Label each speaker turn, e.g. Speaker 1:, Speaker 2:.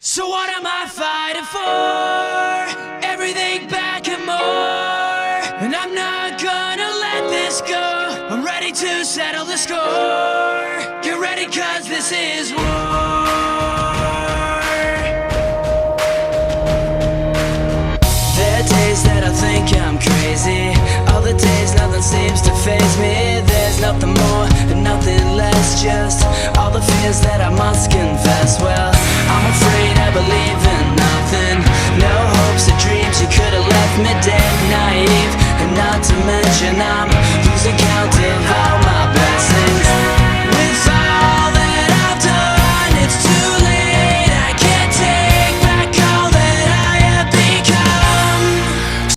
Speaker 1: So what am I fighting for? Everything back and more. And I'm not gonna let this go. I'm ready to settle the score. Get ready, cause this is war. There are days that I think I'm crazy. Other days nothing seems to faze me. There's nothing more and nothing less, just all the fears that I must confess. Well,